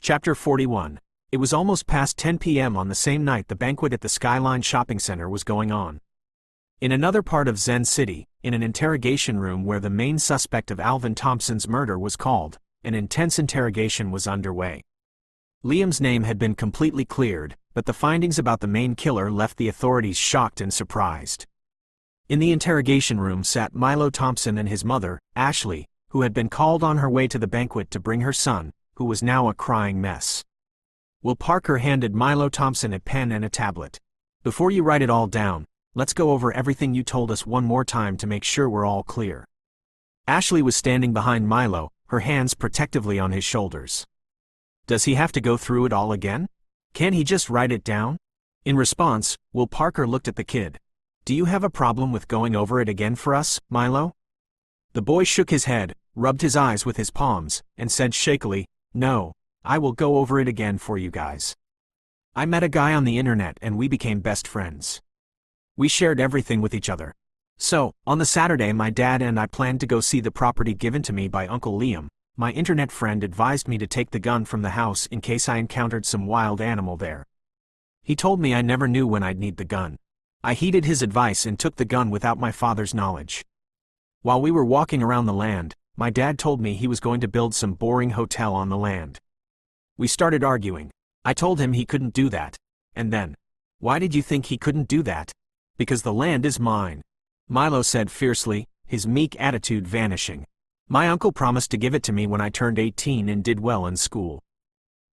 Chapter 41. It was almost past 10 p.m. on the same night the banquet at the Skyline Shopping Center was going on. In another part of Zen City, in an interrogation room where the main suspect of Alvin Thompson's murder was called, an intense interrogation was underway. Liam's name had been completely cleared, but the findings about the main killer left the authorities shocked and surprised. In the interrogation room sat Milo Thompson and his mother, Ashley, who had been called on her way to the banquet to bring her son, who was now a crying mess. Will Parker handed Milo Thompson a pen and a tablet. "Before you write it all down, let's go over everything you told us one more time to make sure we're all clear." Ashley was standing behind Milo, her hands protectively on his shoulders. "Does he have to go through it all again? Can't he just write it down?" In response, Will Parker looked at the kid. "Do you have a problem with going over it again for us, Milo?" The boy shook his head, rubbed his eyes with his palms, and said shakily, "No, I will go over it again for you guys. I met a guy on the internet and we became best friends. We shared everything with each other. So, on the Saturday my dad and I planned to go see the property given to me by Uncle Liam. My internet friend advised me to take the gun from the house in case I encountered some wild animal there. He told me I never knew when I'd need the gun. I heeded his advice and took the gun without my father's knowledge. While we were walking around the land, my dad told me he was going to build some boring hotel on the land. We started arguing. I told him he couldn't do that. And then, why did you think he couldn't do that? Because the land is mine," Milo said fiercely, his meek attitude vanishing. "My uncle promised to give it to me when I turned 18 and did well in school."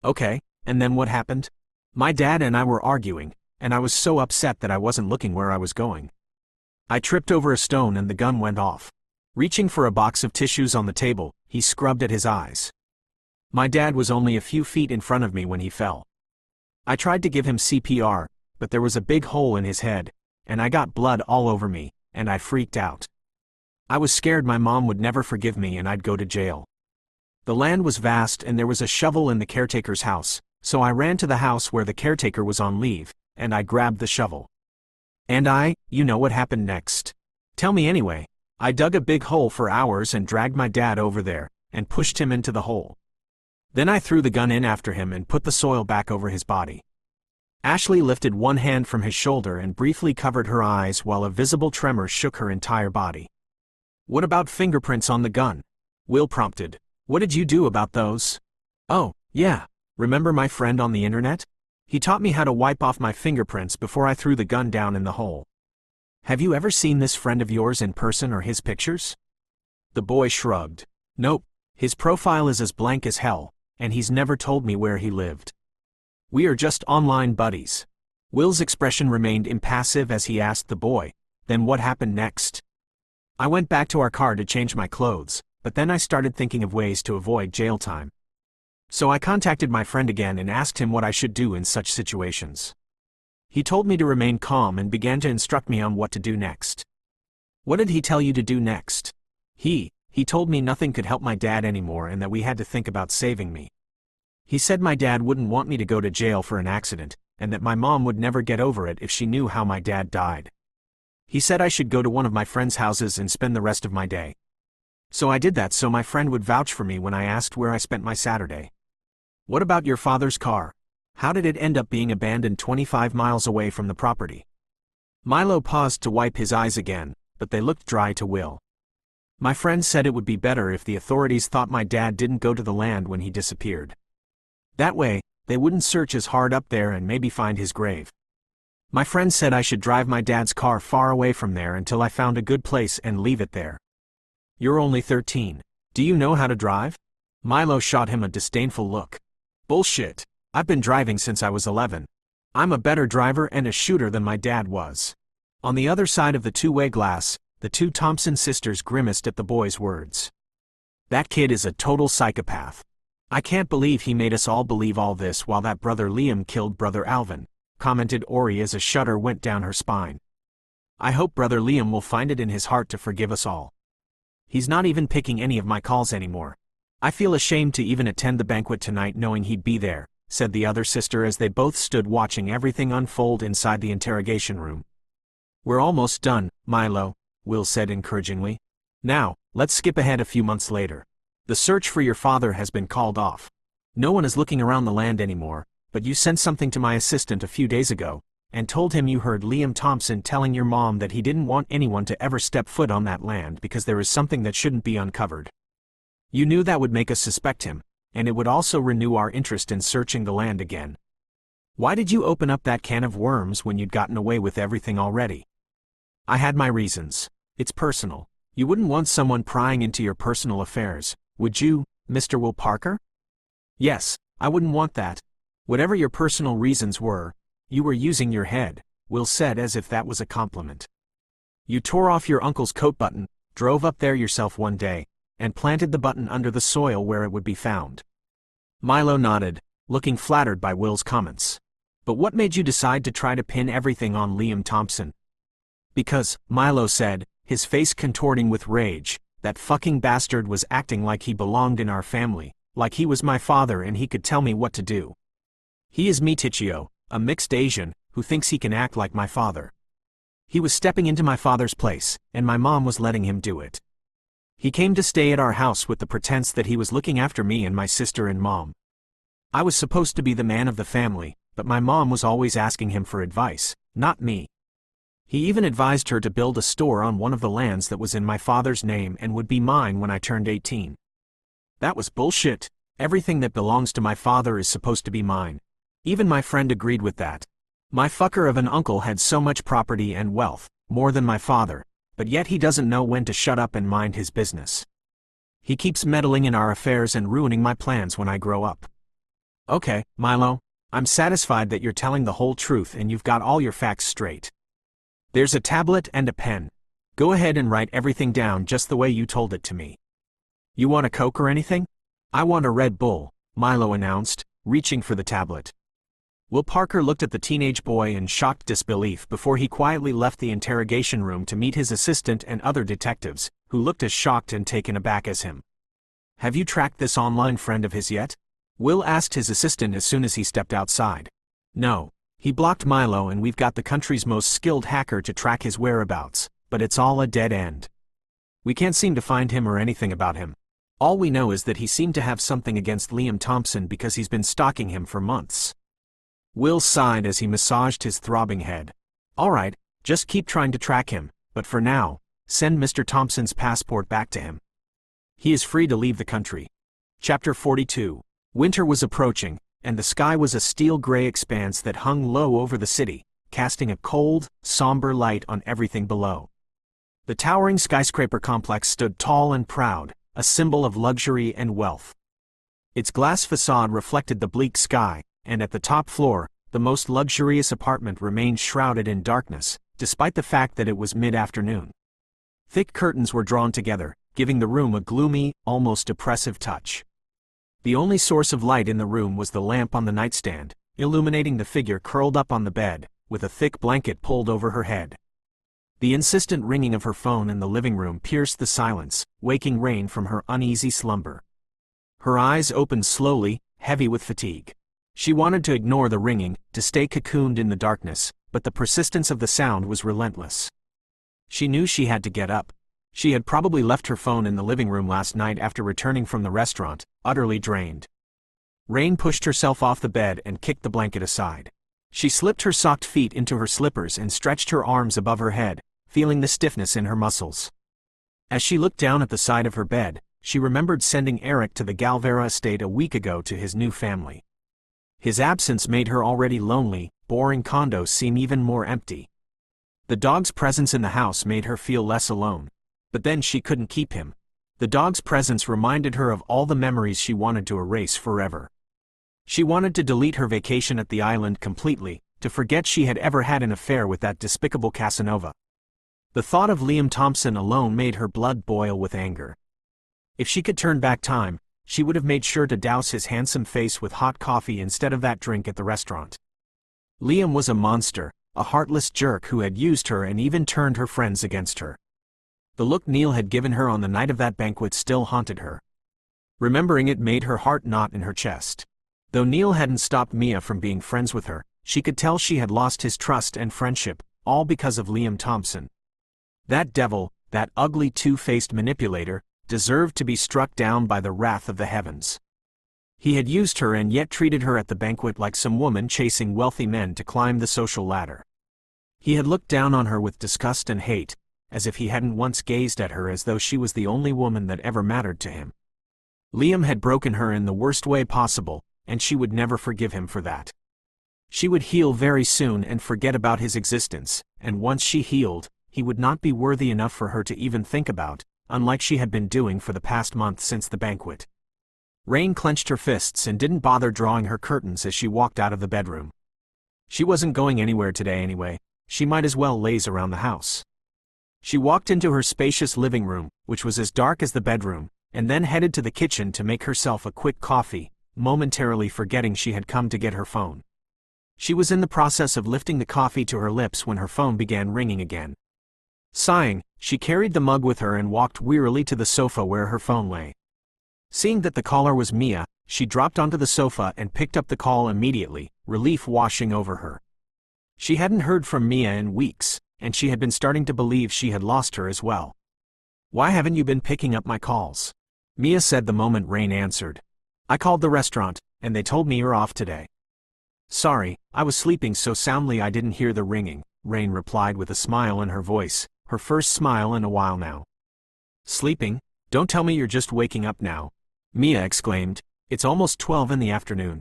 "Okay, and then what happened?" "My dad and I were arguing, and I was so upset that I wasn't looking where I was going. I tripped over a stone and the gun went off." Reaching for a box of tissues on the table, he scrubbed at his eyes. "My dad was only a few feet in front of me when he fell. I tried to give him CPR, but there was a big hole in his head, and I got blood all over me, and I freaked out. I was scared my mom would never forgive me and I'd go to jail. The land was vast and there was a shovel in the caretaker's house, so I ran to the house where the caretaker was on leave, and I grabbed the shovel. And you know what happened next. Tell me anyway." "I dug a big hole for hours and dragged my dad over there, and pushed him into the hole. Then I threw the gun in after him and put the soil back over his body." Ashley lifted one hand from his shoulder and briefly covered her eyes while a visible tremor shook her entire body. "What about fingerprints on the gun?" Will prompted. "What did you do about those?" "Oh, yeah. Remember my friend on the internet? He taught me how to wipe off my fingerprints before I threw the gun down in the hole. Have you ever seen this friend of yours in person or his pictures?" The boy shrugged. "Nope. His profile is as blank as hell, and he's never told me where he lived. We are just online buddies." Will's expression remained impassive as he asked the boy, "Then what happened next?" "I went back to our car to change my clothes, but then I started thinking of ways to avoid jail time. So I contacted my friend again and asked him what I should do in such situations. He told me to remain calm and began to instruct me on what to do next." "What did he tell you to do next?" He told me nothing could help my dad anymore and that we had to think about saving me. He said my dad wouldn't want me to go to jail for an accident, and that my mom would never get over it if she knew how my dad died. He said I should go to one of my friend's houses and spend the rest of my day. So I did that so my friend would vouch for me when I asked where I spent my Saturday." "What about your father's car? How did it end up being abandoned 25 miles away from the property?" Milo paused to wipe his eyes again, but they looked dry to Will. "My friend said it would be better if the authorities thought my dad didn't go to the land when he disappeared. That way, they wouldn't search as hard up there and maybe find his grave. My friend said I should drive my dad's car far away from there until I found a good place and leave it there." "You're only 13. Do you know how to drive?" Milo shot him a disdainful look. "Bullshit. I've been driving since I was 11. I'm a better driver and a shooter than my dad was." On the other side of the two-way glass, the two Thompson sisters grimaced at the boy's words. "That kid is a total psychopath. I can't believe he made us all believe all this while that brother Liam killed brother Alvin," commented Ori as a shudder went down her spine. "I hope brother Liam will find it in his heart to forgive us all. He's not even picking any of my calls anymore. I feel ashamed to even attend the banquet tonight knowing he'd be there," said the other sister as they both stood watching everything unfold inside the interrogation room. "We're almost done, Milo," Will said encouragingly. "Now, let's skip ahead a few months later. The search for your father has been called off. No one is looking around the land anymore, but you sent something to my assistant a few days ago, and told him you heard Liam Thompson telling your mom that he didn't want anyone to ever step foot on that land because there is something that shouldn't be uncovered. You knew that would make us suspect him, and it would also renew our interest in searching the land again. Why did you open up that can of worms when you'd gotten away with everything already? I had my reasons. It's personal. You wouldn't want someone prying into your personal affairs, would you, Mr. Will Parker? Yes, I wouldn't want that. Whatever your personal reasons were, you were using your head, Will said as if that was a compliment. You tore off your uncle's coat button, drove up there yourself one day, and planted the button under the soil where it would be found. Milo nodded, looking flattered by Will's comments. But what made you decide to try to pin everything on Liam Thompson? Because, Milo said, his face contorting with rage, that fucking bastard was acting like he belonged in our family, like he was my father and he could tell me what to do. He is Mitichio, a mixed Asian, who thinks he can act like my father. He was stepping into my father's place, and my mom was letting him do it. He came to stay at our house with the pretense that he was looking after me and my sister and mom. I was supposed to be the man of the family, but my mom was always asking him for advice, not me. He even advised her to build a store on one of the lands that was in my father's name and would be mine when I turned 18. That was bullshit. Everything that belongs to my father is supposed to be mine. Even my friend agreed with that. My fucker of an uncle had so much property and wealth, more than my father, but yet he doesn't know when to shut up and mind his business. He keeps meddling in our affairs and ruining my plans when I grow up. Okay, Milo, I'm satisfied that you're telling the whole truth and you've got all your facts straight. There's a tablet and a pen. Go ahead and write everything down just the way you told it to me. You want a Coke or anything? I want a Red Bull, Milo announced, reaching for the tablet. Will Parker looked at the teenage boy in shocked disbelief before he quietly left the interrogation room to meet his assistant and other detectives, who looked as shocked and taken aback as him. Have you tracked this online friend of his yet? Will asked his assistant as soon as he stepped outside. No. He blocked Milo and we've got the country's most skilled hacker to track his whereabouts, but it's all a dead end. We can't seem to find him or anything about him. All we know is that he seemed to have something against Liam Thompson because he's been stalking him for months. Will sighed as he massaged his throbbing head. All right, just keep trying to track him, but for now, send Mr. Thompson's passport back to him. He is free to leave the country. Chapter 42. Winter was approaching, and the sky was a steel-gray expanse that hung low over the city, casting a cold, somber light on everything below. The towering skyscraper complex stood tall and proud, a symbol of luxury and wealth. Its glass facade reflected the bleak sky, and at the top floor, the most luxurious apartment remained shrouded in darkness, despite the fact that it was mid-afternoon. Thick curtains were drawn together, giving the room a gloomy, almost oppressive touch. The only source of light in the room was the lamp on the nightstand, illuminating the figure curled up on the bed, with a thick blanket pulled over her head. The insistent ringing of her phone in the living room pierced the silence, waking Rain from her uneasy slumber. Her eyes opened slowly, heavy with fatigue. She wanted to ignore the ringing, to stay cocooned in the darkness, but the persistence of the sound was relentless. She knew she had to get up. She had probably left her phone in the living room last night after returning from the restaurant, utterly drained. Rain pushed herself off the bed and kicked the blanket aside. She slipped her socked feet into her slippers and stretched her arms above her head, feeling the stiffness in her muscles. As she looked down at the side of her bed, she remembered sending Eric to the Galvera estate a week ago to his new family. His absence made her already lonely, boring condo seem even more empty. The dog's presence in the house made her feel less alone. But then she couldn't keep him. The dog's presence reminded her of all the memories she wanted to erase forever. She wanted to delete her vacation at the island completely, to forget she had ever had an affair with that despicable Casanova. The thought of Liam Thompson alone made her blood boil with anger. If she could turn back time, she would have made sure to douse his handsome face with hot coffee instead of that drink at the restaurant. Liam was a monster, a heartless jerk who had used her and even turned her friends against her. The look Neil had given her on the night of that banquet still haunted her. Remembering it made her heart knot in her chest. Though Neil hadn't stopped Mia from being friends with her, she could tell she had lost his trust and friendship, all because of Liam Thompson. That devil, that ugly two-faced manipulator, deserved to be struck down by the wrath of the heavens. He had used her and yet treated her at the banquet like some woman chasing wealthy men to climb the social ladder. He had looked down on her with disgust and hate, as if he hadn't once gazed at her as though she was the only woman that ever mattered to him. Liam had broken her in the worst way possible, and she would never forgive him for that. She would heal very soon and forget about his existence, and once she healed, he would not be worthy enough for her to even think about, unlike she had been doing for the past month since the banquet. Rain clenched her fists and didn't bother drawing her curtains as she walked out of the bedroom. She wasn't going anywhere today anyway, she might as well laze around the house. She walked into her spacious living room, which was as dark as the bedroom, and then headed to the kitchen to make herself a quick coffee, momentarily forgetting she had come to get her phone. She was in the process of lifting the coffee to her lips when her phone began ringing again. Sighing, she carried the mug with her and walked wearily to the sofa where her phone lay. Seeing that the caller was Mia, she dropped onto the sofa and picked up the call immediately, relief washing over her. She hadn't heard from Mia in weeks, and she had been starting to believe she had lost her as well. "Why haven't you been picking up my calls?" Mia said the moment Rain answered. "I called the restaurant, and they told me you're off today." "Sorry, I was sleeping so soundly I didn't hear the ringing," Rain replied with a smile in her voice, her first smile in a while now. "Sleeping? Don't tell me you're just waking up now," Mia exclaimed. "It's almost 12 in the afternoon.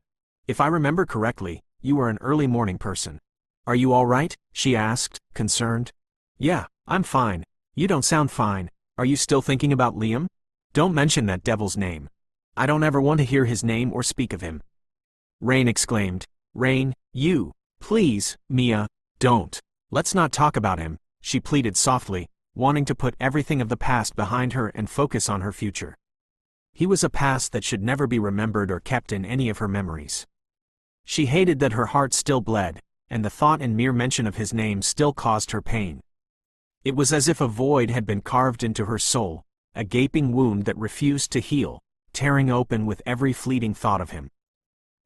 If I remember correctly, you are an early morning person." "Are you all right?" she asked, concerned. "Yeah, I'm fine. You don't sound fine. Are you still thinking about Liam? Don't mention that devil's name. I don't ever want to hear his name or speak of him." Rain exclaimed. "Rain, please, Mia, don't. Let's not talk about him," she pleaded softly, wanting to put everything of the past behind her and focus on her future. He was a past that should never be remembered or kept in any of her memories. She hated that her heart still bled, and the thought and mere mention of his name still caused her pain. It was as if a void had been carved into her soul, a gaping wound that refused to heal, tearing open with every fleeting thought of him.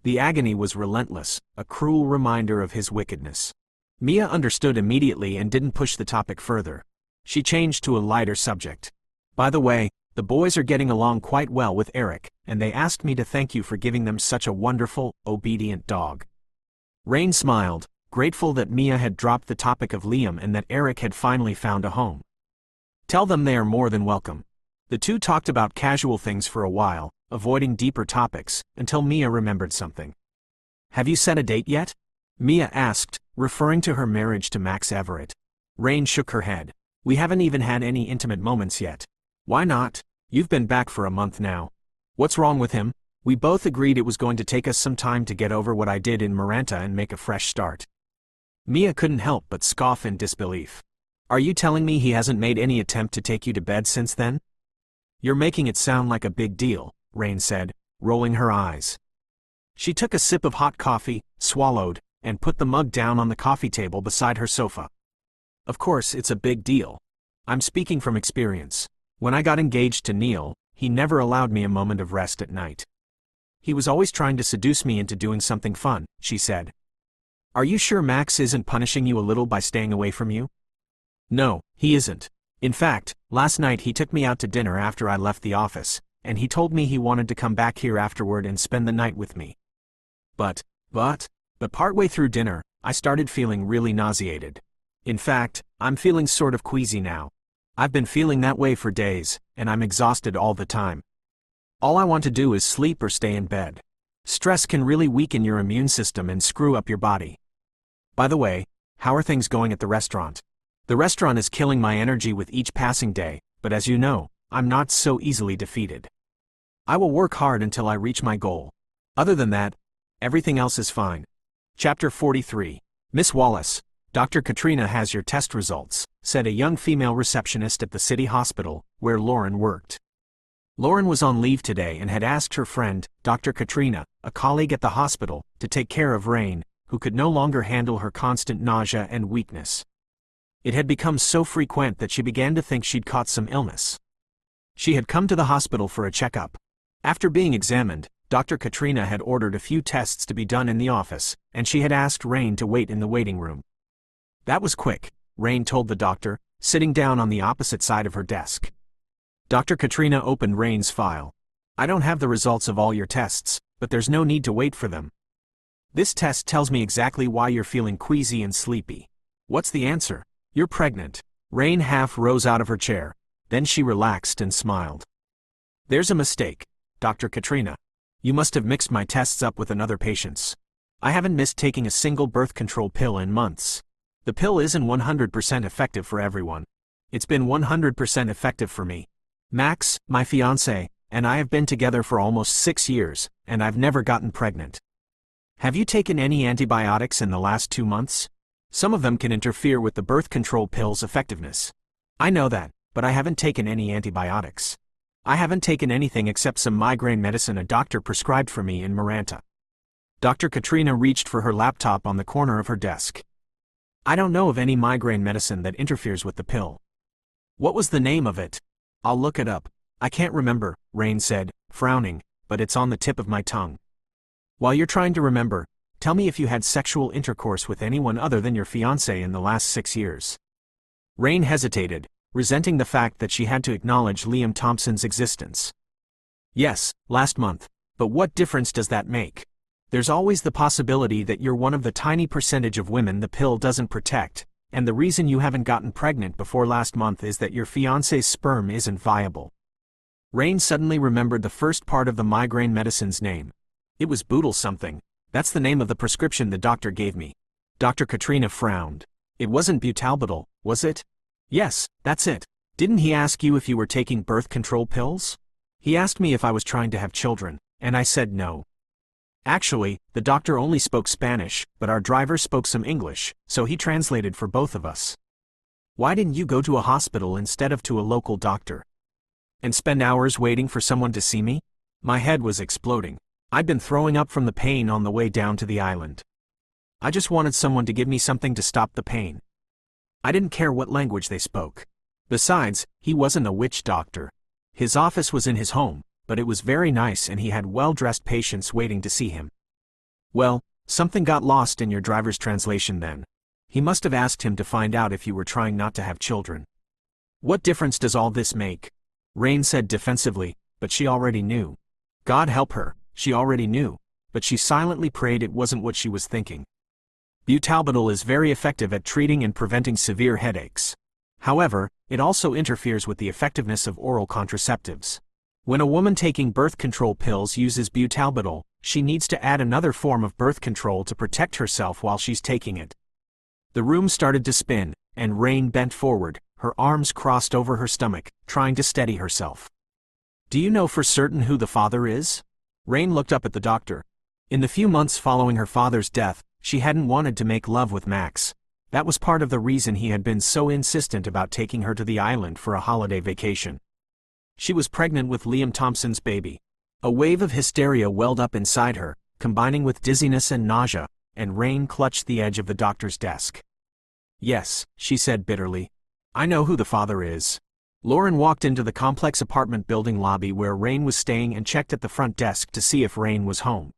The agony was relentless, a cruel reminder of his wickedness. Mia understood immediately and didn't push the topic further. She changed to a lighter subject. "By the way, the boys are getting along quite well with Eric, and they asked me to thank you for giving them such a wonderful, obedient dog." Rain smiled, grateful that Mia had dropped the topic of Liam and that Eric had finally found a home. "Tell them they are more than welcome." The two talked about casual things for a while, avoiding deeper topics, until Mia remembered something. "Have you set a date yet?" Mia asked, referring to her marriage to Max Everett. Rain shook her head. "We haven't even had any intimate moments yet." "Why not? You've been back for a month now. What's wrong with him?" "We both agreed it was going to take us some time to get over what I did in Maranta and make a fresh start." Mia couldn't help but scoff in disbelief. "Are you telling me he hasn't made any attempt to take you to bed since then?" "You're making it sound like a big deal," Rain said, rolling her eyes. She took a sip of hot coffee, swallowed, and put the mug down on the coffee table beside her sofa. "Of course it's a big deal. I'm speaking from experience. When I got engaged to Neil, he never allowed me a moment of rest at night. He was always trying to seduce me into doing something fun," she said. "Are you sure Max isn't punishing you a little by staying away from you?" "No, he isn't. In fact, last night he took me out to dinner after I left the office, and he told me he wanted to come back here afterward and spend the night with me. But partway through dinner, I started feeling really nauseated. In fact, I'm feeling sort of queasy now. I've been feeling that way for days, and I'm exhausted all the time. All I want to do is sleep or stay in bed. Stress can really weaken your immune system and screw up your body. By the way, how are things going at the restaurant? The restaurant is killing my energy with each passing day, but as you know, I'm not so easily defeated. I will work hard until I reach my goal. Other than that, everything else is fine." Chapter 43. "Miss Wallace, Dr. Katrina has your test results," said a young female receptionist at the city hospital, where Lauren worked. Lauren was on leave today and had asked her friend, Dr. Katrina, a colleague at the hospital, to take care of Rain, who could no longer handle her constant nausea and weakness. It had become so frequent that she began to think she'd caught some illness. She had come to the hospital for a checkup. After being examined, Dr. Katrina had ordered a few tests to be done in the office, and she had asked Rain to wait in the waiting room. "That was quick," Rain told the doctor, sitting down on the opposite side of her desk. Dr. Katrina opened Rain's file. "I don't have the results of all your tests, but there's no need to wait for them. This test tells me exactly why you're feeling queasy and sleepy. What's the answer? You're pregnant. Rain half rose out of her chair. Then she relaxed and smiled. There's a mistake, Dr. Katrina. You must have mixed my tests up with another patient's. I haven't missed taking a single birth control pill in months. The pill isn't 100% effective for everyone. It's been 100% effective for me. Max, my fiancé, and I have been together for almost 6 years, and I've never gotten pregnant. Have you taken any antibiotics in the last 2 months? Some of them can interfere with the birth control pill's effectiveness. I know that, but I haven't taken any antibiotics. I haven't taken anything except some migraine medicine a doctor prescribed for me in Maranta. Dr. Katrina reached for her laptop on the corner of her desk. I don't know of any migraine medicine that interferes with the pill. What was the name of it? I'll look it up. I can't remember, Rain said, frowning, but it's on the tip of my tongue. While you're trying to remember, tell me if you had sexual intercourse with anyone other than your fiancé in the last 6 years. Rain hesitated, resenting the fact that she had to acknowledge Liam Thompson's existence. Yes, last month, but what difference does that make? There's always the possibility that you're one of the tiny percentage of women the pill doesn't protect, and the reason you haven't gotten pregnant before last month is that your fiancé's sperm isn't viable. Rain suddenly remembered the first part of the migraine medicine's name. It was Boodle something. That's the name of the prescription the doctor gave me. Dr. Katrina frowned. It wasn't butalbital, was it? Yes, that's it. Didn't he ask you if you were taking birth control pills? He asked me if I was trying to have children, and I said no. Actually, the doctor only spoke Spanish, but our driver spoke some English, so he translated for both of us. Why didn't you go to a hospital instead of to a local doctor? And spend hours waiting for someone to see me? My head was exploding. I'd been throwing up from the pain on the way down to the island. I just wanted someone to give me something to stop the pain. I didn't care what language they spoke. Besides, he wasn't a witch doctor. His office was in his home, but it was very nice and he had well-dressed patients waiting to see him. Well, something got lost in your driver's translation then. He must have asked him to find out if you were trying not to have children. What difference does all this make? Rain said defensively, but she already knew. God help her, she already knew, but she silently prayed it wasn't what she was thinking. Butalbital is very effective at treating and preventing severe headaches. However, it also interferes with the effectiveness of oral contraceptives. When a woman taking birth control pills uses butalbital, she needs to add another form of birth control to protect herself while she's taking it. The room started to spin, and Rain bent forward, her arms crossed over her stomach, trying to steady herself. Do you know for certain who the father is? Rain looked up at the doctor. In the few months following her father's death, she hadn't wanted to make love with Max. That was part of the reason he had been so insistent about taking her to the island for a holiday vacation. She was pregnant with Liam Thompson's baby. A wave of hysteria welled up inside her, combining with dizziness and nausea, and Rain clutched the edge of the doctor's desk. Yes, she said bitterly. I know who the father is. Lauren walked into the complex apartment building lobby where Rain was staying and checked at the front desk to see if Rain was home.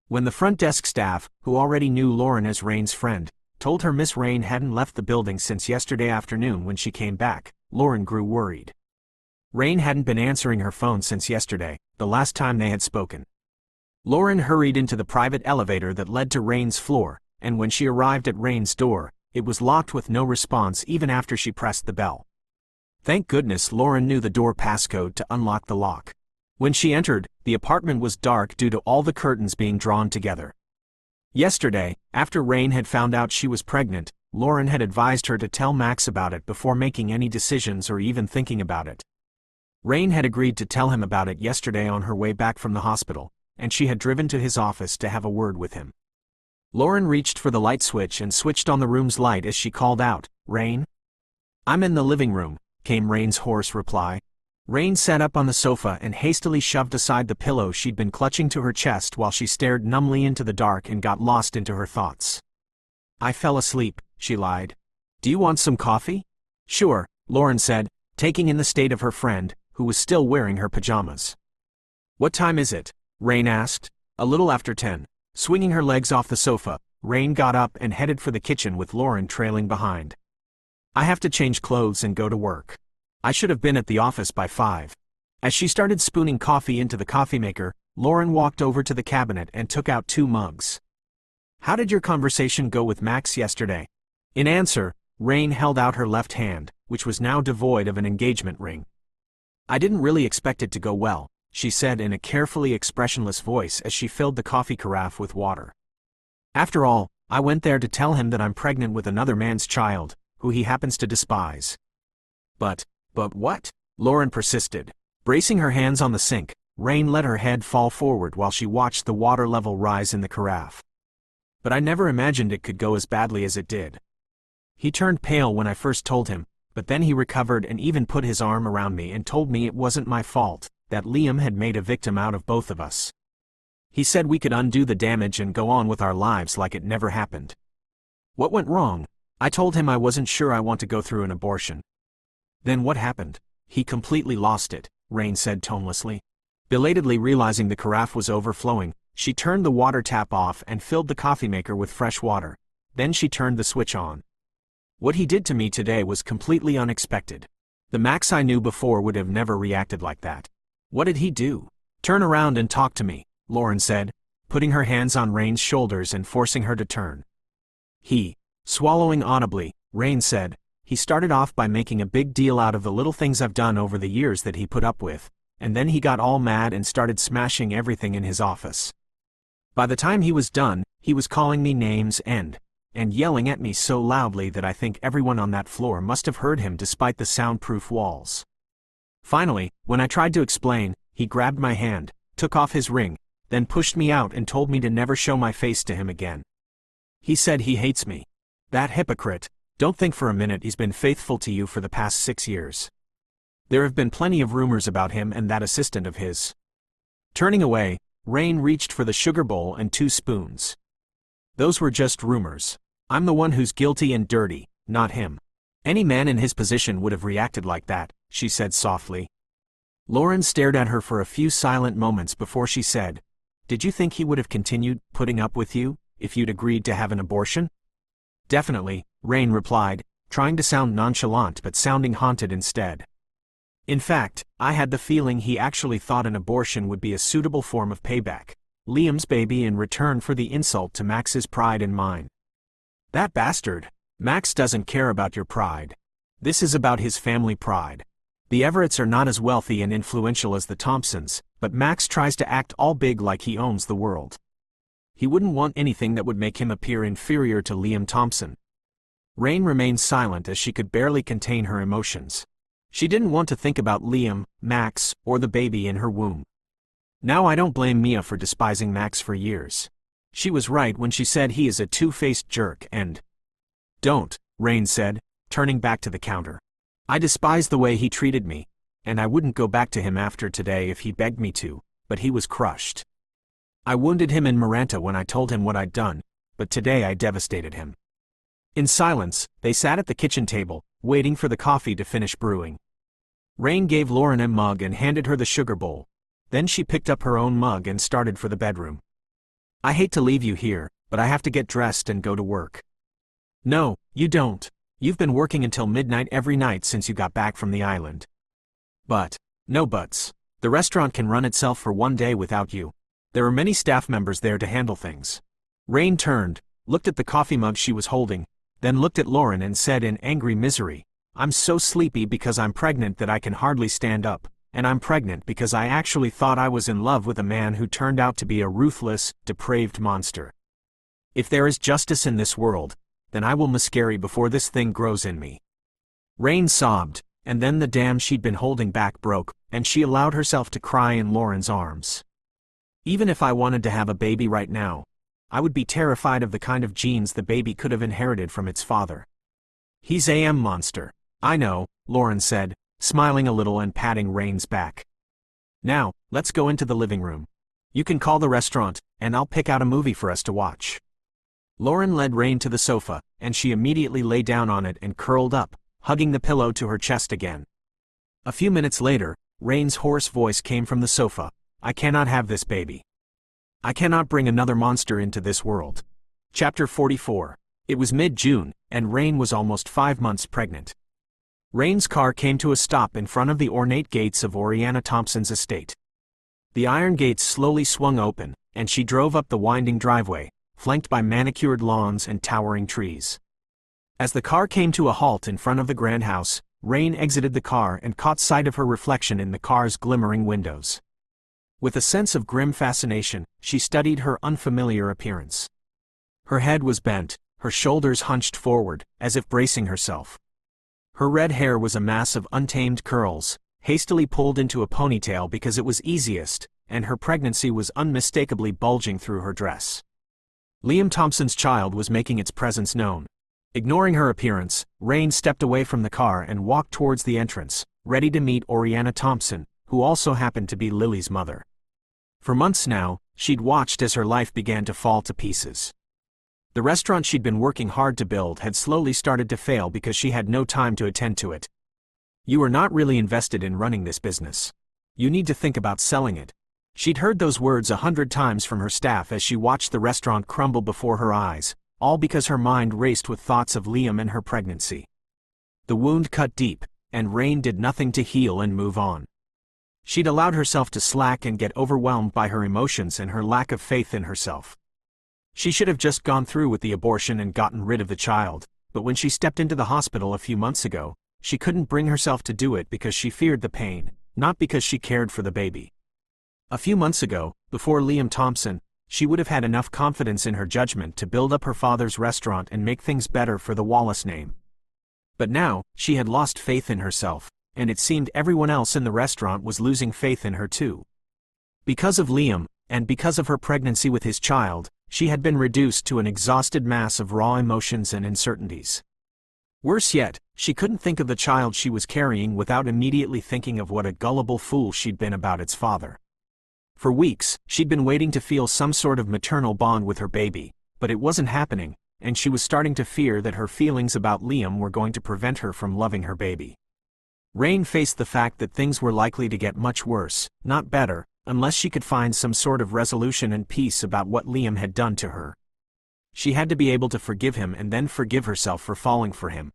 When the front desk staff, who already knew Lauren as Rain's friend, told her Miss Rain hadn't left the building since yesterday afternoon when she came back, Lauren grew worried. Rain hadn't been answering her phone since yesterday, the last time they had spoken. Lauren hurried into the private elevator that led to Rain's floor, and when she arrived at Rain's door, it was locked with no response even after she pressed the bell. Thank goodness Lauren knew the door passcode to unlock the lock. When she entered, the apartment was dark due to all the curtains being drawn together. Yesterday, after Rain had found out she was pregnant, Lauren had advised her to tell Max about it before making any decisions or even thinking about it. Rain had agreed to tell him about it yesterday on her way back from the hospital, and she had driven to his office to have a word with him. Lauren reached for the light switch and switched on the room's light as she called out, "Rain?" "I'm in the living room," came Rain's hoarse reply. Rain sat up on the sofa and hastily shoved aside the pillow she'd been clutching to her chest while she stared numbly into the dark and got lost into her thoughts. "I fell asleep," she lied. "Do you want some coffee?" "Sure," Lauren said, taking in the state of her friend, who was still wearing her pajamas. "What time is it?" Rain asked. "A little after 10. Swinging her legs off the sofa, Rain got up and headed for the kitchen with Lauren trailing behind. "I have to change clothes and go to work. I should have been at the office by 5. As she started spooning coffee into the coffee maker, Lauren walked over to the cabinet and took out 2 mugs. "How did your conversation go with Max yesterday?" In answer, Rain held out her left hand, which was now devoid of an engagement ring. "I didn't really expect it to go well," she said in a carefully expressionless voice as she filled the coffee carafe with water. "After all, I went there to tell him that I'm pregnant with another man's child, who he happens to despise." But what?" Lauren persisted. Bracing her hands on the sink, Rain let her head fall forward while she watched the water level rise in the carafe. "But I never imagined it could go as badly as it did. He turned pale when I first told him, but then he recovered and even put his arm around me and told me it wasn't my fault, that Liam had made a victim out of both of us. He said we could undo the damage and go on with our lives like it never happened." "What went wrong?" "I told him I wasn't sure I want to go through an abortion." "Then what happened?" "He completely lost it," Rain said tonelessly. Belatedly realizing the carafe was overflowing, she turned the water tap off and filled the coffee maker with fresh water. Then she turned the switch on. "What he did to me today was completely unexpected. The Max I knew before would have never reacted like that." "What did he do?" "Turn around and talk to me," Lauren said, putting her hands on Rain's shoulders and forcing her to turn. Swallowing audibly, Rain said, "He started off by making a big deal out of the little things I've done over the years that he put up with, and then he got all mad and started smashing everything in his office. By the time he was done, he was calling me names and yelling at me so loudly that I think everyone on that floor must have heard him despite the soundproof walls. Finally, when I tried to explain, he grabbed my hand, took off his ring, then pushed me out and told me to never show my face to him again. He said he hates me. That hypocrite. Don't think for a minute he's been faithful to you for the past 6 years. There have been plenty of rumors about him and that assistant of his." Turning away, Rain reached for the sugar bowl and 2 spoons. "Those were just rumors. I'm the one who's guilty and dirty, not him. Any man in his position would have reacted like that," she said softly. Lauren stared at her for a few silent moments before she said, "Did you think he would have continued putting up with you if you'd agreed to have an abortion?" "Definitely," Rain replied, trying to sound nonchalant but sounding haunted instead. "In fact, I had the feeling he actually thought an abortion would be a suitable form of payback. Liam's baby in return for the insult to Max's pride and mine." "That bastard! Max doesn't care about your pride. This is about his family pride. The Everetts are not as wealthy and influential as the Thompsons, but Max tries to act all big like he owns the world. He wouldn't want anything that would make him appear inferior to Liam Thompson." Rain remained silent as she could barely contain her emotions. She didn't want to think about Liam, Max, or the baby in her womb. Now I don't blame Mia for despising Max for years. She was right when she said he is a two-faced jerk and... "Don't," Rain said, turning back to the counter. "I despise the way he treated me, and I wouldn't go back to him after today if he begged me to, but he was crushed. I wounded him in Maranta when I told him what I'd done, but today I devastated him." In silence, they sat at the kitchen table, waiting for the coffee to finish brewing. Rain gave Lauren a mug and handed her the sugar bowl. Then she picked up her own mug and started for the bedroom. "I hate to leave you here, but I have to get dressed and go to work." "No, you don't. You've been working until midnight every night since you got back from the island." "But, no buts. The restaurant can run itself for one day without you. There are many staff members there to handle things." Rain turned, looked at the coffee mug she was holding, then looked at Lauren and said in angry misery, "I'm so sleepy because I'm pregnant that I can hardly stand up, and I'm pregnant because I actually thought I was in love with a man who turned out to be a ruthless, depraved monster. If there is justice in this world, then I will miscarry before this thing grows in me." Rain sobbed, and then the dam she'd been holding back broke, and she allowed herself to cry in Lauren's arms. "Even if I wanted to have a baby right now, I would be terrified of the kind of genes the baby could have inherited from its father. He's a monster." "I know," Lauren said, smiling a little and patting Rain's back. "Now, let's go into the living room. You can call the restaurant, and I'll pick out a movie for us to watch." Lauren led Rain to the sofa, and she immediately lay down on it and curled up, hugging the pillow to her chest again. A few minutes later, Rain's hoarse voice came from the sofa. "I cannot have this baby. I cannot bring another monster into this world." Chapter 44. It was mid-June, and Rain was almost 5 months pregnant. Rain's car came to a stop in front of the ornate gates of Oriana Thompson's estate. The iron gates slowly swung open, and she drove up the winding driveway, flanked by manicured lawns and towering trees. As the car came to a halt in front of the grand house, Rain exited the car and caught sight of her reflection in the car's glimmering windows. With a sense of grim fascination, she studied her unfamiliar appearance. Her head was bent, her shoulders hunched forward, as if bracing herself. Her red hair was a mass of untamed curls, hastily pulled into a ponytail because it was easiest, and her pregnancy was unmistakably bulging through her dress. Liam Thompson's child was making its presence known. Ignoring her appearance, Rain stepped away from the car and walked towards the entrance, ready to meet Oriana Thompson, who also happened to be Lily's mother. For months now, she'd watched as her life began to fall to pieces. The restaurant she'd been working hard to build had slowly started to fail because she had no time to attend to it. "You are not really invested in running this business. You need to think about selling it." She'd heard those words 100 times from her staff as she watched the restaurant crumble before her eyes, all because her mind raced with thoughts of Liam and her pregnancy. The wound cut deep, and Rain did nothing to heal and move on. She'd allowed herself to slack and get overwhelmed by her emotions and her lack of faith in herself. She should have just gone through with the abortion and gotten rid of the child, but when she stepped into the hospital a few months ago, she couldn't bring herself to do it because she feared the pain, not because she cared for the baby. A few months ago, before Liam Thompson, she would have had enough confidence in her judgment to build up her father's restaurant and make things better for the Wallace name. But now, she had lost faith in herself, and it seemed everyone else in the restaurant was losing faith in her too. Because of Liam, and because of her pregnancy with his child, she had been reduced to an exhausted mass of raw emotions and uncertainties. Worse yet, she couldn't think of the child she was carrying without immediately thinking of what a gullible fool she'd been about its father. For weeks, she'd been waiting to feel some sort of maternal bond with her baby, but it wasn't happening, and she was starting to fear that her feelings about Liam were going to prevent her from loving her baby. Rain faced the fact that things were likely to get much worse, not better, unless she could find some sort of resolution and peace about what Liam had done to her. She had to be able to forgive him and then forgive herself for falling for him.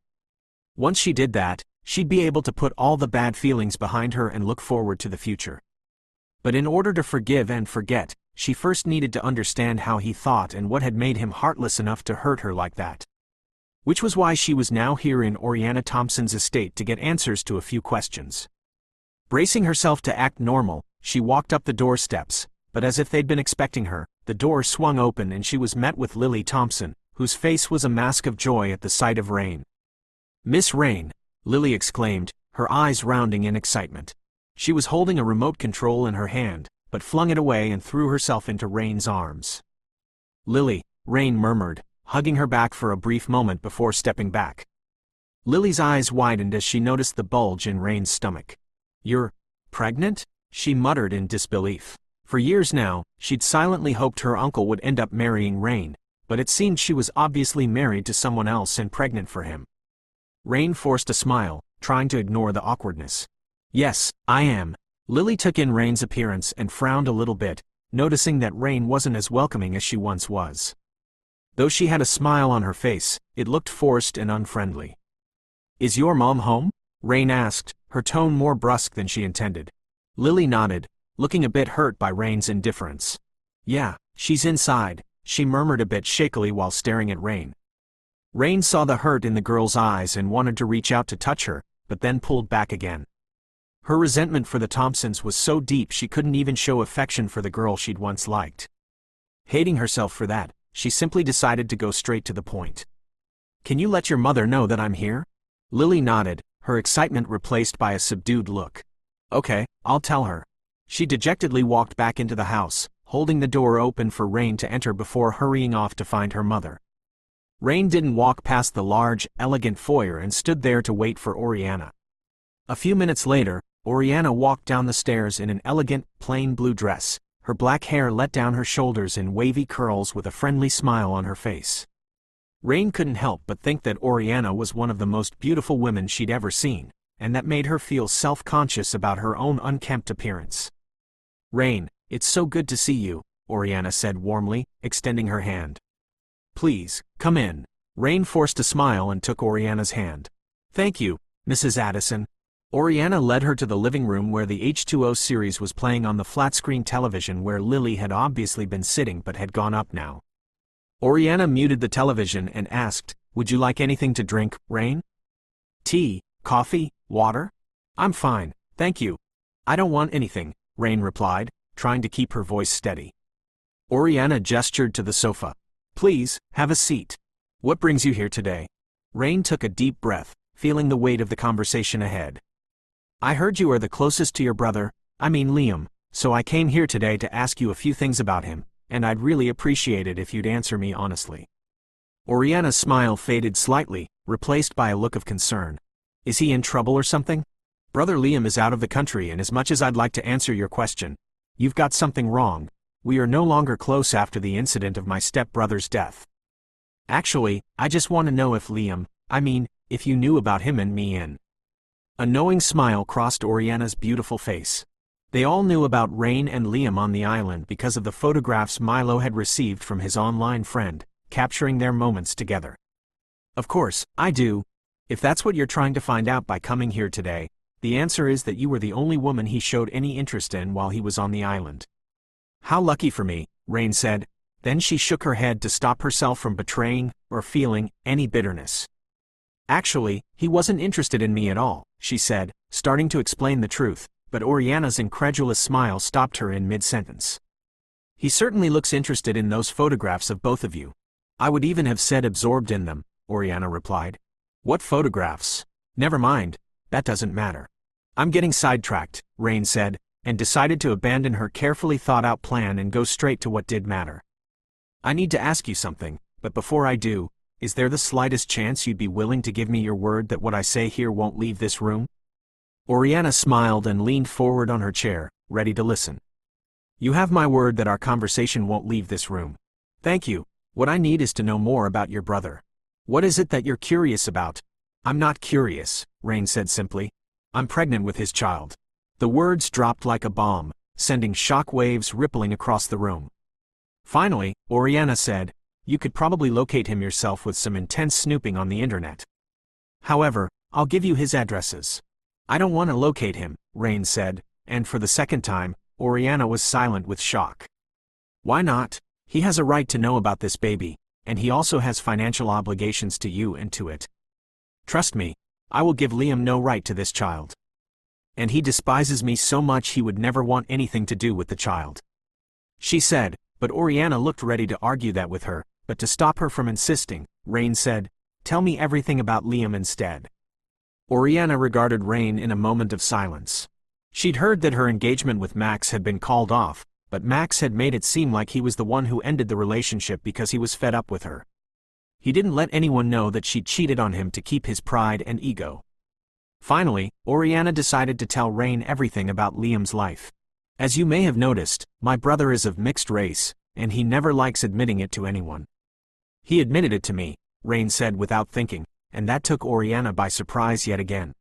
Once she did that, she'd be able to put all the bad feelings behind her and look forward to the future. But in order to forgive and forget, she first needed to understand how he thought and what had made him heartless enough to hurt her like that. Which was why she was now here in Oriana Thompson's estate to get answers to a few questions. Bracing herself to act normal, she walked up the doorsteps, but as if they'd been expecting her, the door swung open and she was met with Lily Thompson, whose face was a mask of joy at the sight of Rain. "Miss Rain," Lily exclaimed, her eyes rounding in excitement. She was holding a remote control in her hand, but flung it away and threw herself into Rain's arms. "Lily," Rain murmured, hugging her back for a brief moment before stepping back. Lily's eyes widened as she noticed the bulge in Rain's stomach. "You're pregnant?" she muttered in disbelief. For years now, she'd silently hoped her uncle would end up marrying Rain, but it seemed she was obviously married to someone else and pregnant for him. Rain forced a smile, trying to ignore the awkwardness. "Yes, I am." Lily took in Rain's appearance and frowned a little bit, noticing that Rain wasn't as welcoming as she once was. Though she had a smile on her face, it looked forced and unfriendly. "Is your mom home?" Rain asked, her tone more brusque than she intended. Lily nodded, looking a bit hurt by Rain's indifference. "Yeah, she's inside," she murmured a bit shakily while staring at Rain. Rain saw the hurt in the girl's eyes and wanted to reach out to touch her, but then pulled back again. Her resentment for the Thompsons was so deep she couldn't even show affection for the girl she'd once liked. Hating herself for that, she simply decided to go straight to the point. "Can you let your mother know that I'm here?" Lily nodded, her excitement replaced by a subdued look. "Okay, I'll tell her." She dejectedly walked back into the house, holding the door open for Rain to enter before hurrying off to find her mother. Rain didn't walk past the large, elegant foyer and stood there to wait for Oriana. A few minutes later, Oriana walked down the stairs in an elegant, plain blue dress, her black hair let down her shoulders in wavy curls with a friendly smile on her face. Rain couldn't help but think that Oriana was one of the most beautiful women she'd ever seen, and that made her feel self-conscious about her own unkempt appearance. "Rain, it's so good to see you," Oriana said warmly, extending her hand. "Please, come in." Rain forced a smile and took Oriana's hand. "Thank you, Mrs. Addison." Oriana led her to the living room where the H2O series was playing on the flat-screen television where Lily had obviously been sitting but had gone up now. Oriana muted the television and asked, "Would you like anything to drink, Rain? Tea, coffee, water?" "I'm fine, thank you. I don't want anything," Rain replied, trying to keep her voice steady. Oriana gestured to the sofa. "Please, have a seat. What brings you here today?" Rain took a deep breath, feeling the weight of the conversation ahead. "I heard you are the closest to your brother, I mean Liam, so I came here today to ask you a few things about him, and I'd really appreciate it if you'd answer me honestly." Oriana's smile faded slightly, replaced by a look of concern. "Is he in trouble or something? Brother Liam is out of the country, and as much as I'd like to answer your question, you've got something wrong. We are no longer close after the incident of my step-brother's death. Actually, I just want to know if if you knew about him and me in." A knowing smile crossed Oriana's beautiful face. They all knew about Rain and Liam on the island because of the photographs Milo had received from his online friend, capturing their moments together. "Of course, I do. If that's what you're trying to find out by coming here today, the answer is that you were the only woman he showed any interest in while he was on the island." "How lucky for me," Rain said. Then she shook her head to stop herself from betraying, or feeling, any bitterness. "Actually, he wasn't interested in me at all," she said, starting to explain the truth, but Oriana's incredulous smile stopped her in mid-sentence. "He certainly looks interested in those photographs of both of you. I would even have said absorbed in them," Oriana replied. "What photographs?" "Never mind, that doesn't matter. I'm getting sidetracked," Rain said, and decided to abandon her carefully thought-out plan and go straight to what did matter. "I need to ask you something, but before I do, is there the slightest chance you'd be willing to give me your word that what I say here won't leave this room?" Oriana smiled and leaned forward on her chair, ready to listen. "You have my word that our conversation won't leave this room." "Thank you. What I need is to know more about your brother. What is it that you're curious about?" "I'm not curious," Rain said simply. "I'm pregnant with his child." The words dropped like a bomb, sending shock waves rippling across the room. Finally, Oriana said, "You could probably locate him yourself with some intense snooping on the internet. However, I'll give you his addresses." "I don't want to locate him," Rain said, and for the second time, Oriana was silent with shock. "Why not? He has a right to know about this baby, and he also has financial obligations to you and to it. Trust me, I will give Liam no right to this child. And he despises me so much he would never want anything to do with the child," she said, but Oriana looked ready to argue that with her, but to stop her from insisting, Rain said, "Tell me everything about Liam instead." Oriana regarded Rain in a moment of silence. She'd heard that her engagement with Max had been called off, but Max had made it seem like he was the one who ended the relationship because he was fed up with her. He didn't let anyone know that she'd cheated on him to keep his pride and ego. Finally, Oriana decided to tell Rain everything about Liam's life. "As you may have noticed, my brother is of mixed race, and he never likes admitting it to anyone. He admitted it to me," Rain said without thinking, and that took Oriana by surprise yet again.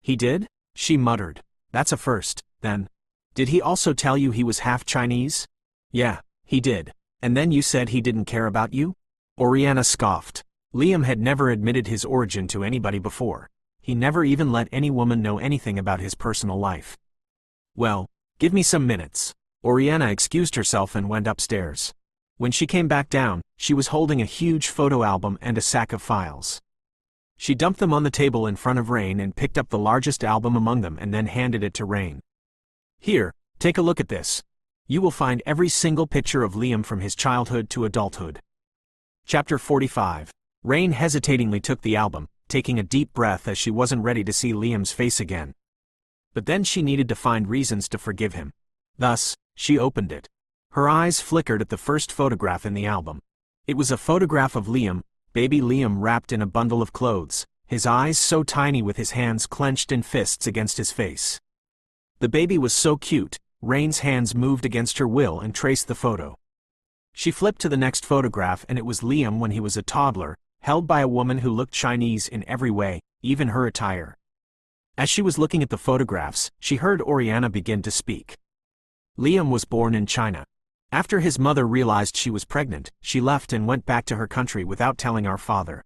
"He did?" she muttered. "That's a first, then. Did he also tell you he was half Chinese?" "Yeah, he did. And then you said he didn't care about you?" Oriana scoffed. Liam had never admitted his origin to anybody before. He never even let any woman know anything about his personal life. "Well, give me some minutes." Oriana excused herself and went upstairs. When she came back down, she was holding a huge photo album and a sack of files. She dumped them on the table in front of Rain and picked up the largest album among them and then handed it to Rain. "Here, take a look at this. You will find every single picture of Liam from his childhood to adulthood." Chapter 45. Rain hesitatingly took the album, taking a deep breath as she wasn't ready to see Liam's face again. But then she needed to find reasons to forgive him. Thus, she opened it. Her eyes flickered at the first photograph in the album. It was a photograph of Liam, baby Liam wrapped in a bundle of clothes, his eyes so tiny with his hands clenched in fists against his face. The baby was so cute, Rain's hands moved against her will and traced the photo. She flipped to the next photograph and it was Liam when he was a toddler, held by a woman who looked Chinese in every way, even her attire. As she was looking at the photographs, she heard Oriana begin to speak. Liam was born in China. After his mother realized she was pregnant, she left and went back to her country without telling our father.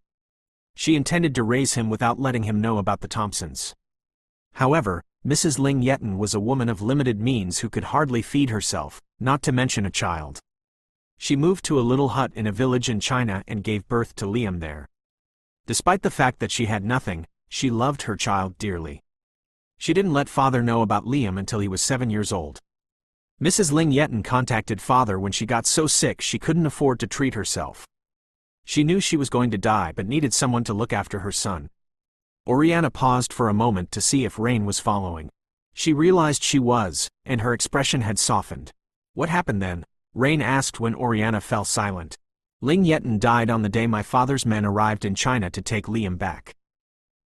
She intended to raise him without letting him know about the Thompsons. However, Mrs. Ling Yeton was a woman of limited means who could hardly feed herself, not to mention a child. She moved to a little hut in a village in China and gave birth to Liam there. Despite the fact that she had nothing, she loved her child dearly. She didn't let father know about Liam until he was 7 years old. Mrs. Ling Yeton contacted father when she got so sick she couldn't afford to treat herself. She knew she was going to die but needed someone to look after her son. Oriana paused for a moment to see if Rain was following. She realized she was, and her expression had softened. "What happened then?" Rain asked when Oriana fell silent. "Ling Yeton died on the day my father's men arrived in China to take Liam back.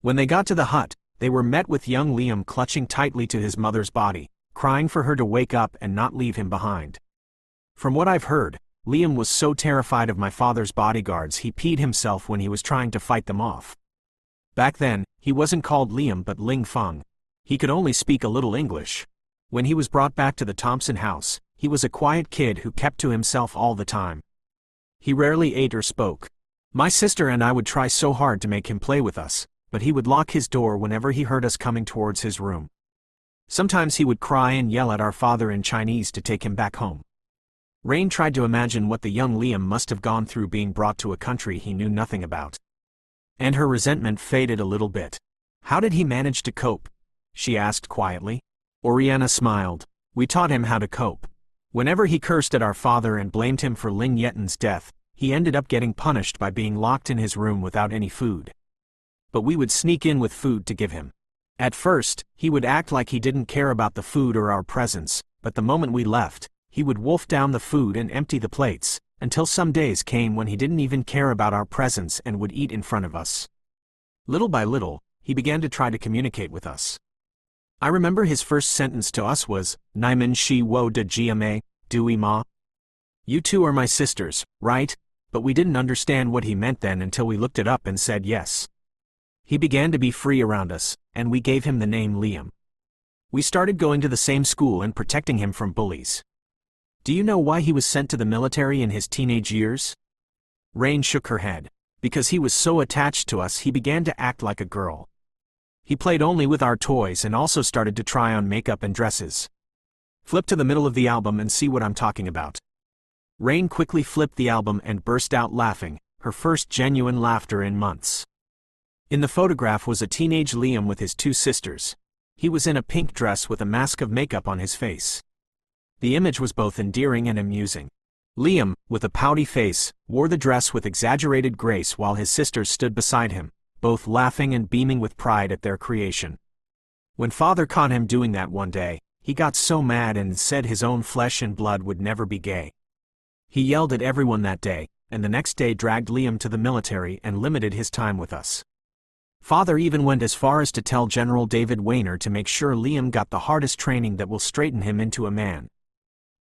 When they got to the hut, they were met with young Liam clutching tightly to his mother's body, crying for her to wake up and not leave him behind. From what I've heard, Liam was so terrified of my father's bodyguards he peed himself when he was trying to fight them off. Back then, he wasn't called Liam but Ling Feng. He could only speak a little English. When he was brought back to the Thompson house, he was a quiet kid who kept to himself all the time. He rarely ate or spoke. My sister and I would try so hard to make him play with us, but he would lock his door whenever he heard us coming towards his room. Sometimes he would cry and yell at our father in Chinese to take him back home." Rain tried to imagine what the young Liam must have gone through being brought to a country he knew nothing about. And her resentment faded a little bit. "How did he manage to cope?" she asked quietly. Oriana smiled. "We taught him how to cope. Whenever he cursed at our father and blamed him for Ling Yeton's death, he ended up getting punished by being locked in his room without any food. But we would sneak in with food to give him. At first, he would act like he didn't care about the food or our presence, but the moment we left, he would wolf down the food and empty the plates, until some days came when he didn't even care about our presence and would eat in front of us. Little by little, he began to try to communicate with us. I remember his first sentence to us was, 'Naimen shi wo de jiame, dui ma?' You two are my sisters, right?" But we didn't understand what he meant then until we looked it up and said yes. He began to be free around us, and we gave him the name Liam. We started going to the same school and protecting him from bullies. Do you know why he was sent to the military in his teenage years?" Rain shook her head. "Because he was so attached to us he began to act like a girl. He played only with our toys and also started to try on makeup and dresses. Flip to the middle of the album and see what I'm talking about." Rain quickly flipped the album and burst out laughing, her first genuine laughter in months. In the photograph was a teenage Liam with his two sisters. He was in a pink dress with a mask of makeup on his face. The image was both endearing and amusing. Liam, with a pouty face, wore the dress with exaggerated grace while his sisters stood beside him, both laughing and beaming with pride at their creation. When father caught him doing that one day, he got so mad and said his own flesh and blood would never be gay. He yelled at everyone that day, and the next day dragged Liam to the military and limited his time with us. Father even went as far as to tell General David Weiner to make sure Liam got the hardest training that will straighten him into a man.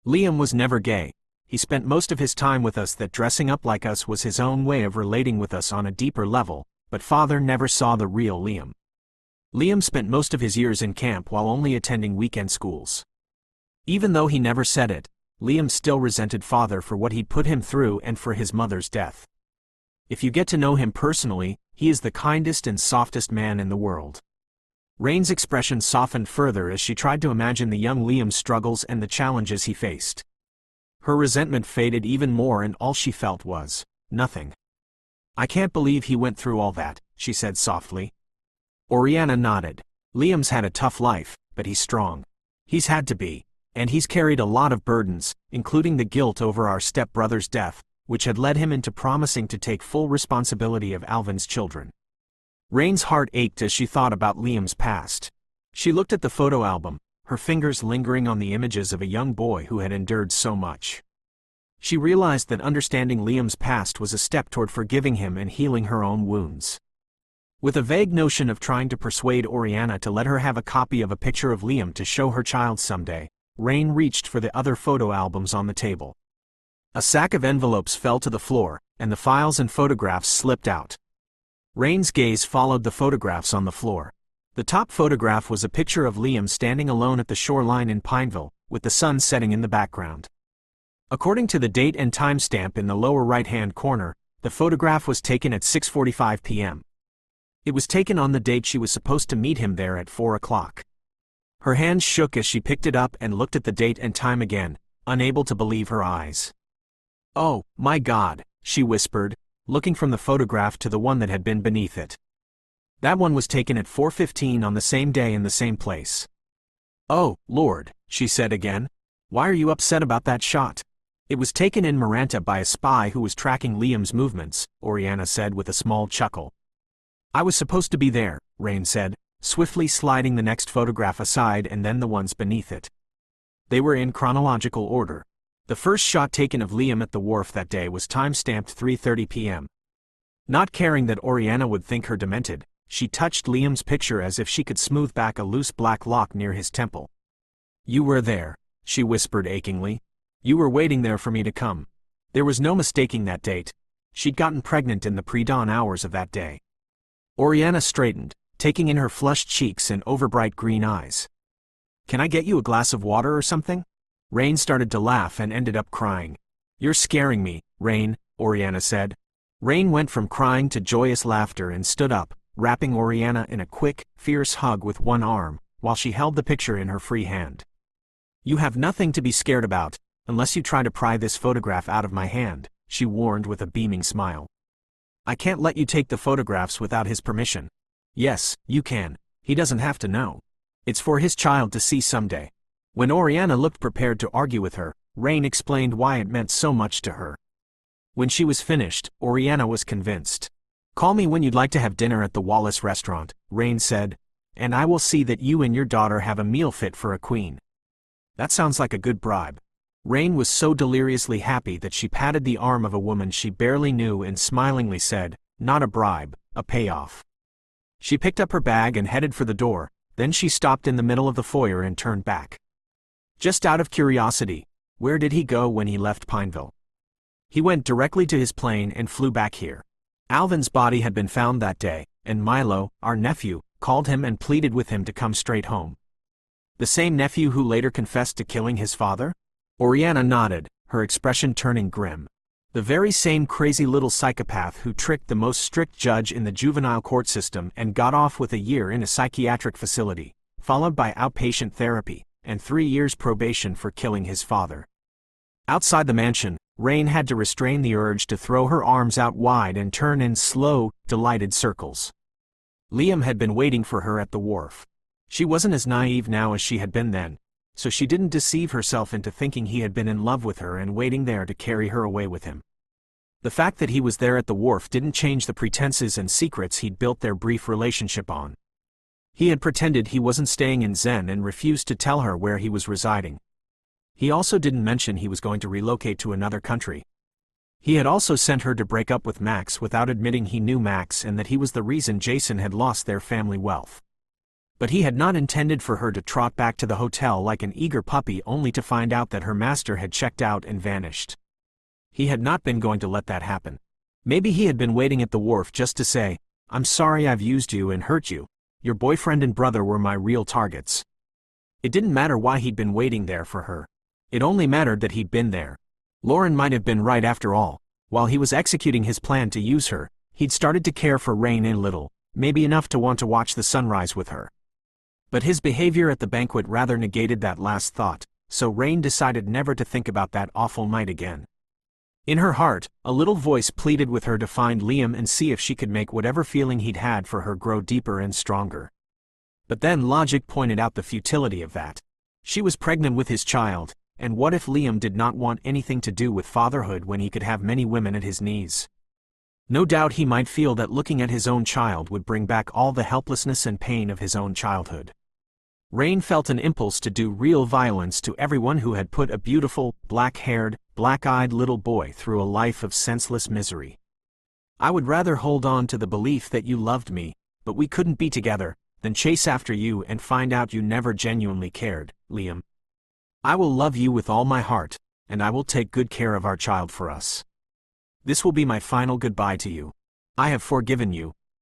Liam was never gay. He spent most of his time with us that dressing up like us was his own way of relating with us on a deeper level, but father never saw the real Liam. Liam spent most of his years in camp while only attending weekend schools. Even though he never said it, Liam still resented father for what he'd put him through and for his mother's death. If you get to know him personally, he is the kindest and softest man in the world. Rain's expression softened further as she tried to imagine the young Liam's struggles and the challenges he faced. Her resentment faded even more and all she felt was, nothing. "I can't believe he went through all that," she said softly. Oriana nodded. "Liam's had a tough life, but he's strong. He's had to be. And he's carried a lot of burdens, including the guilt over our step-brother's death, which had led him into promising to take full responsibility of Alvin's children." Rain's heart ached as she thought about Liam's past. She looked at the photo album, her fingers lingering on the images of a young boy who had endured so much. She realized that understanding Liam's past was a step toward forgiving him and healing her own wounds. With a vague notion of trying to persuade Oriana to let her have a copy of a picture of Liam to show her child someday, Rain reached for the other photo albums on the table. A sack of envelopes fell to the floor, and the files and photographs slipped out. Rain's gaze followed the photographs on the floor. The top photograph was a picture of Liam standing alone at the shoreline in Pineville, with the sun setting in the background. According to the date and timestamp in the lower right-hand corner, the photograph was taken at 6:45 p.m. It was taken on the date she was supposed to meet him there at 4 o'clock. Her hands shook as she picked it up and looked at the date and time again, unable to believe her eyes. "Oh, my God," she whispered, looking from the photograph to the one that had been beneath it. That one was taken at 4:15 on the same day in the same place. "Oh, Lord," she said again. "Why are you upset about that shot?" "It was taken in Maranta by a spy who was tracking Liam's movements," Oriana said with a small chuckle. "I was supposed to be there," Rain said, swiftly sliding the next photograph aside and then the ones beneath it. They were in chronological order. The first shot taken of Liam at the wharf that day was time-stamped 3:30 p.m. Not caring that Oriana would think her demented, she touched Liam's picture as if she could smooth back a loose black lock near his temple. "You were there," she whispered achingly. "You were waiting there for me to come." There was no mistaking that date. She'd gotten pregnant in the pre-dawn hours of that day. Oriana straightened, taking in her flushed cheeks and overbright green eyes. "Can I get you a glass of water or something?" Rain started to laugh and ended up crying. "You're scaring me, Rain," Oriana said. Rain went from crying to joyous laughter and stood up, wrapping Oriana in a quick, fierce hug with one arm, while she held the picture in her free hand. "You have nothing to be scared about, unless you try to pry this photograph out of my hand," she warned with a beaming smile. "I can't let you take the photographs without his permission." "Yes, you can. He doesn't have to know. It's for his child to see someday." When Oriana looked prepared to argue with her, Rain explained why it meant so much to her. When she was finished, Oriana was convinced. "Call me when you'd like to have dinner at the Wallace restaurant," Rain said, "and I will see that you and your daughter have a meal fit for a queen." "That sounds like a good bribe." Rain was so deliriously happy that she patted the arm of a woman she barely knew and smilingly said, "Not a bribe, a payoff." She picked up her bag and headed for the door, then she stopped in the middle of the foyer and turned back. "Just out of curiosity, where did he go when he left Pineville?" "He went directly to his plane and flew back here. Alvin's body had been found that day, and Milo, our nephew, called him and pleaded with him to come straight home." "The same nephew who later confessed to killing his father?" Oriana nodded, her expression turning grim. "The very same crazy little psychopath who tricked the most strict judge in the juvenile court system and got off with a year in a psychiatric facility, followed by outpatient therapy, and 3 years probation for killing his father." Outside the mansion, Rain had to restrain the urge to throw her arms out wide and turn in slow, delighted circles. Liam had been waiting for her at the wharf. She wasn't as naive now as she had been then, so she didn't deceive herself into thinking he had been in love with her and waiting there to carry her away with him. The fact that he was there at the wharf didn't change the pretenses and secrets he'd built their brief relationship on. He had pretended he wasn't staying in Zen and refused to tell her where he was residing. He also didn't mention he was going to relocate to another country. He had also sent her to break up with Max without admitting he knew Max and that he was the reason Jason had lost their family wealth. But he had not intended for her to trot back to the hotel like an eager puppy only to find out that her master had checked out and vanished. He had not been going to let that happen. Maybe he had been waiting at the wharf just to say, "I'm sorry I've used you and hurt you. Your boyfriend and brother were my real targets." It didn't matter why he'd been waiting there for her. It only mattered that he'd been there. Lauren might have been right after all. While he was executing his plan to use her, he'd started to care for Rain a little, maybe enough to want to watch the sunrise with her. But his behavior at the banquet rather negated that last thought, so Rain decided never to think about that awful night again. In her heart, a little voice pleaded with her to find Liam and see if she could make whatever feeling he'd had for her grow deeper and stronger. But then logic pointed out the futility of that. She was pregnant with his child, and what if Liam did not want anything to do with fatherhood when he could have many women at his knees? No doubt he might feel that looking at his own child would bring back all the helplessness and pain of his own childhood. Rain felt an impulse to do real violence to everyone who had put a beautiful, black-haired, black-eyed little boy through a life of senseless misery. "I would rather hold on to the belief that you loved me, but we couldn't be together, than chase after you and find out you never genuinely cared, Liam. I will love you with all my heart, and I will take good care of our child for us. This will be my final goodbye to you. I have forgiven you,